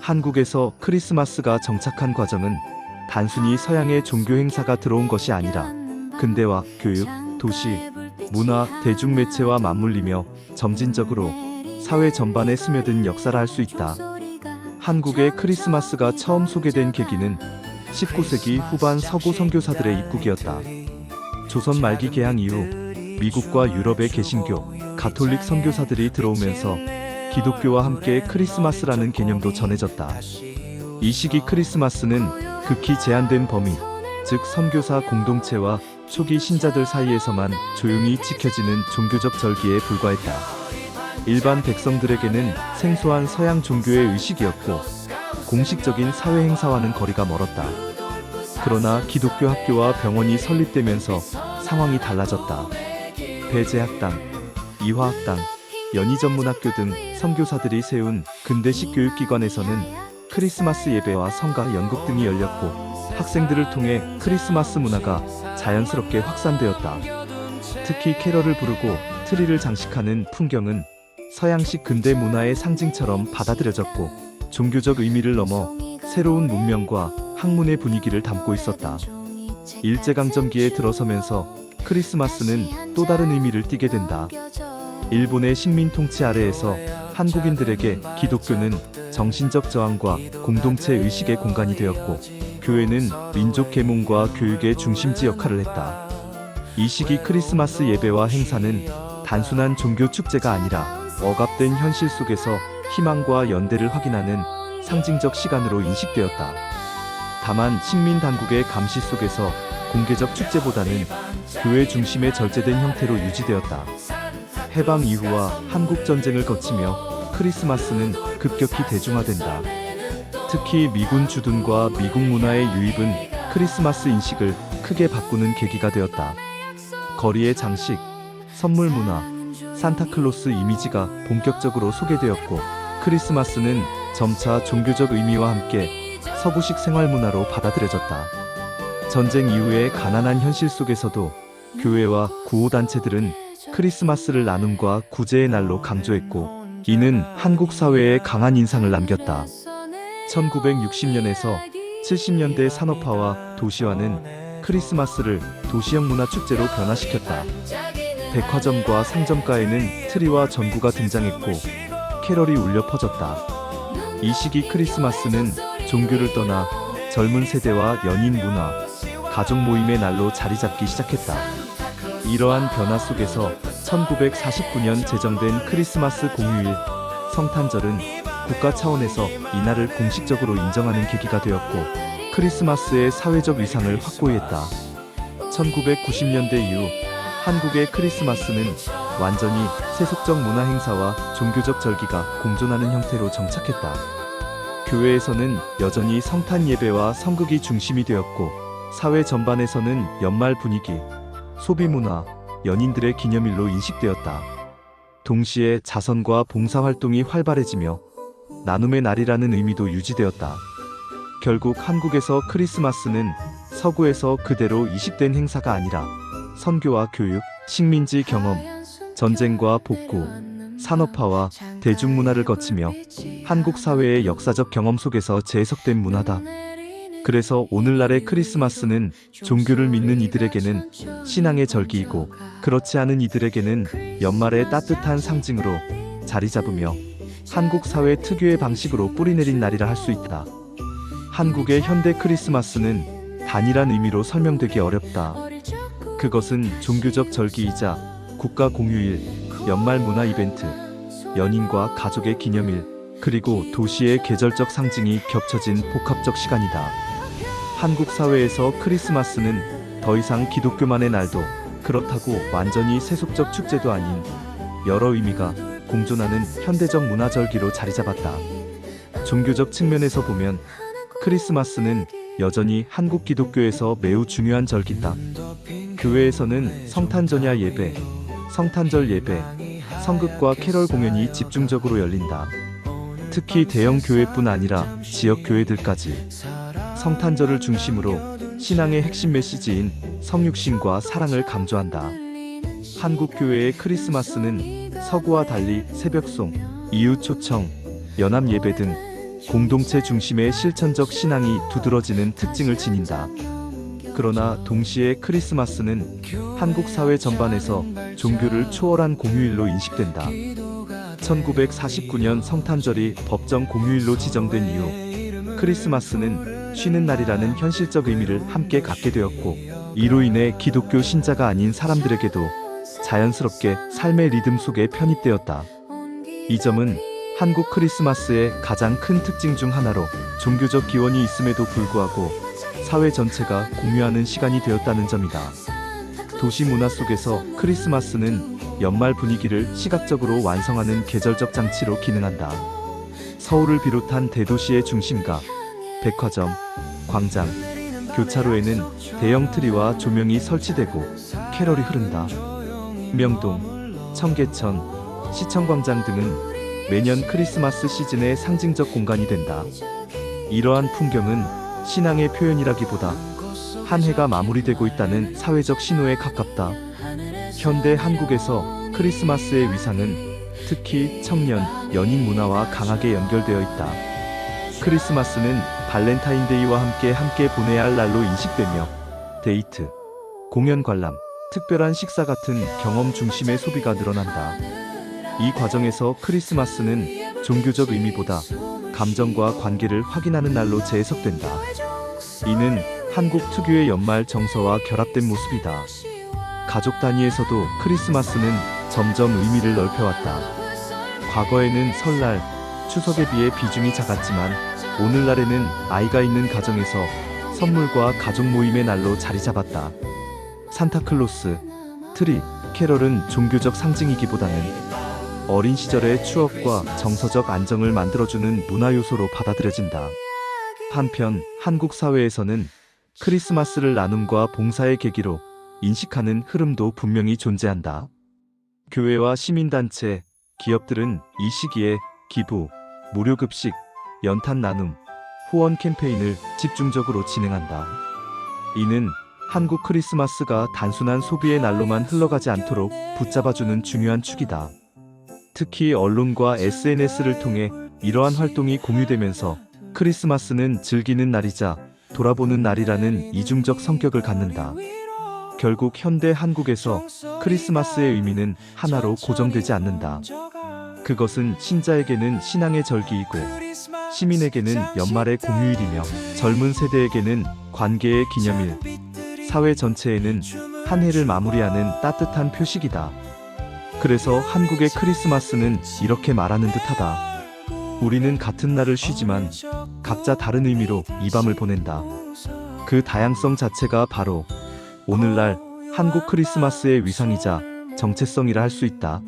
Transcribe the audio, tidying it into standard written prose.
한국에서 크리스마스가 정착한 과정은 단순히 서양의 종교 행사가 들어온 것이 아니라 근대화, 교육, 도시, 문화, 대중매체와 맞물리며 점진적으로 사회 전반에 스며든 역사라 할 수 있다. 한국의 크리스마스가 처음 소개된 계기는 19세기 후반 서구 선교사들의 입국이었다. 조선 말기 개항 이후 미국과 유럽의 개신교, 가톨릭 선교사들이 들어오면서 기독교와 함께 크리스마스라는 개념도 전해졌다. 이 시기 크리스마스는 극히 제한된 범위, 즉 선교사 공동체와 초기 신자들 사이에서만 조용히 지켜지는 종교적 절기에 불과했다. 일반 백성들에게는 생소한 서양 종교의 의식이었고 공식적인 사회 행사와는 거리가 멀었다. 그러나 기독교 학교와 병원이 설립되면서 상황이 달라졌다. 배제학당, 이화학당, 연희전문학교 등 선교사들이 세운 근대식 교육기관에서는 크리스마스 예배와 성가 연극 등이 열렸고 학생들을 통해 크리스마스 문화가 자연스럽게 확산되었다. 특히 캐럴을 부르고 트리를 장식하는 풍경은 서양식 근대 문화의 상징처럼 받아들여졌고 종교적 의미를 넘어 새로운 문명과 학문의 분위기를 담고 있었다. 일제강점기에 들어서면서 크리스마스는 또 다른 의미를 띠게 된다. 일본의 식민 통치 아래에서 한국인들에게 기독교는 정신적 저항과 공동체 의식의 공간이 되었고 교회는 민족 계몽과 교육의 중심지 역할을 했다. 이 시기 크리스마스 예배와 행사는 단순한 종교 축제가 아니라 억압된 현실 속에서 희망과 연대를 확인하는 상징적 시간으로 인식되었다. 다만 식민 당국의 감시 속에서 공개적 축제보다는 교회 중심의 절제된 형태로 유지되었다. 해방 이후와 한국전쟁을 거치며 크리스마스는 급격히 대중화된다. 특히 미군 주둔과 미국 문화의 유입은 크리스마스 인식을 크게 바꾸는 계기가 되었다. 거리의 장식, 선물 문화, 산타클로스 이미지가 본격적으로 소개되었고 크리스마스는 점차 종교적 의미와 함께 서구식 생활 문화로 받아들여졌다. 전쟁 이후의 가난한 현실 속에서도 교회와 구호단체들은 크리스마스를 나눔과 구제의 날로 강조했고 이는 한국 사회에 강한 인상을 남겼다. 1960년에서 70년대 산업화와 도시화는 크리스마스를 도시형 문화 축제로 변화시켰다. 백화점과 상점가에는 트리와 전구가 등장했고 캐럴이 울려 퍼졌다. 이 시기 크리스마스는 종교를 떠나 젊은 세대와 연인 문화, 가족 모임의 날로 자리 잡기 시작했다. 이러한 변화 속에서 1949년 제정된 크리스마스 공휴일 성탄절은 국가 차원에서 이날을 공식적으로 인정하는 계기가 되었고 크리스마스의 사회적 위상을 확고히 했다. 1990년대 이후 한국의 크리스마스는 완전히 세속적 문화 행사와 종교적 절기가 공존하는 형태로 정착했다. 교회에서는 여전히 성탄 예배와 성극이 중심이 되었고 사회 전반에서는 연말 분위기, 소비 문화, 연인들의 기념일로 인식되었다. 동시에 자선과 봉사활동이 활발해지며 나눔의 날이라는 의미도 유지되었다. 결국 한국에서 크리스마스는 서구에서 그대로 이식된 행사가 아니라 선교와 교육, 식민지 경험, 전쟁과 복구, 산업화와 대중문화를 거치며 한국 사회의 역사적 경험 속에서 재해석된 문화다. 그래서 오늘날의 크리스마스는 종교를 믿는 이들에게는 신앙의 절기이고 그렇지 않은 이들에게는 연말의 따뜻한 상징으로 자리 잡으며 한국 사회 특유의 방식으로 뿌리내린 날이라 할 수 있다. 한국의 현대 크리스마스는 단일한 의미로 설명되기 어렵다. 그것은 종교적 절기이자 국가 공휴일, 연말 문화 이벤트, 연인과 가족의 기념일, 그리고 도시의 계절적 상징이 겹쳐진 복합적 시간이다. 한국 사회에서 크리스마스는 더 이상 기독교만의 날도 그렇다고 완전히 세속적 축제도 아닌 여러 의미가 공존하는 현대적 문화절기로 자리 잡았다. 종교적 측면에서 보면 크리스마스는 여전히 한국 기독교에서 매우 중요한 절기다. 교회에서는 성탄전야 예배, 성탄절 예배, 성극과 캐럴 공연이 집중적으로 열린다. 특히 대형 교회뿐 아니라 지역 교회들까지 성탄절을 중심으로 신앙의 핵심 메시지인 성육신과 사랑을 강조한다. 한국 교회의 크리스마스는 서구와 달리 새벽송, 이웃 초청, 연합 예배 등 공동체 중심의 실천적 신앙이 두드러지는 특징을 지닌다. 그러나 동시에 크리스마스는 한국 사회 전반에서 종교를 초월한 공휴일로 인식된다. 1949년 성탄절이 법정 공휴일로 지정된 이후 크리스마스는 쉬는 날이라는 현실적 의미를 함께 갖게 되었고, 이로 인해 기독교 신자가 아닌 사람들에게도 자연스럽게 삶의 리듬 속에 편입되었다. 이 점은 한국 크리스마스의 가장 큰 특징 중 하나로, 종교적 기원이 있음에도 불구하고 사회 전체가 공유하는 시간이 되었다는 점이다. 도시 문화 속에서 크리스마스는 연말 분위기를 시각적으로 완성하는 계절적 장치로 기능한다. 서울을 비롯한 대도시의 중심가, 백화점, 광장, 교차로에는 대형 트리와 조명이 설치되고 캐럴이 흐른다. 명동, 청계천, 시청광장 등은 매년 크리스마스 시즌의 상징적 공간이 된다. 이러한 풍경은 신앙의 표현이라기보다 한 해가 마무리되고 있다는 사회적 신호에 가깝다. 현대 한국에서 크리스마스의 위상은 특히 청년, 연인 문화와 강하게 연결되어 있다. 크리스마스는 발렌타인데이와 함께 보내야 할 날로 인식되며, 데이트, 공연 관람, 특별한 식사 같은 경험 중심의 소비가 늘어난다. 이 과정에서 크리스마스는 종교적 의미보다 감정과 관계를 확인하는 날로 재해석된다. 이는 한국 특유의 연말 정서와 결합된 모습이다. 가족 단위에서도 크리스마스는 점점 의미를 넓혀왔다. 과거에는 설날, 추석에 비해 비중이 작았지만 오늘날에는 아이가 있는 가정에서 선물과 가족 모임의 날로 자리 잡았다. 산타클로스, 트리, 캐럴은 종교적 상징이기보다는 어린 시절의 추억과 정서적 안정을 만들어주는 문화 요소로 받아들여진다. 한편 한국 사회에서는 크리스마스를 나눔과 봉사의 계기로 인식하는 흐름도 분명히 존재한다. 교회와 시민단체, 기업들은 이 시기에 기부, 무료급식, 연탄 나눔, 후원 캠페인을 집중적으로 진행한다. 이는 한국 크리스마스가 단순한 소비의 날로만 흘러가지 않도록 붙잡아주는 중요한 축이다. 특히 언론과 SNS를 통해 이러한 활동이 공유되면서 크리스마스는 즐기는 날이자 돌아보는 날이라는 이중적 성격을 갖는다. 결국 현대 한국에서 크리스마스의 의미는 하나로 고정되지 않는다. 그것은 신자에게는 신앙의 절기이고, 시민에게는 연말의 공휴일이며, 젊은 세대에게는 관계의 기념일, 사회 전체에는 한 해를 마무리하는 따뜻한 표식이다. 그래서 한국의 크리스마스는 이렇게 말하는 듯하다. 우리는 같은 날을 쉬지만 각자 다른 의미로 이 밤을 보낸다. 그 다양성 자체가 바로 오늘날 한국 크리스마스의 위상이자 정체성이라 할 수 있다.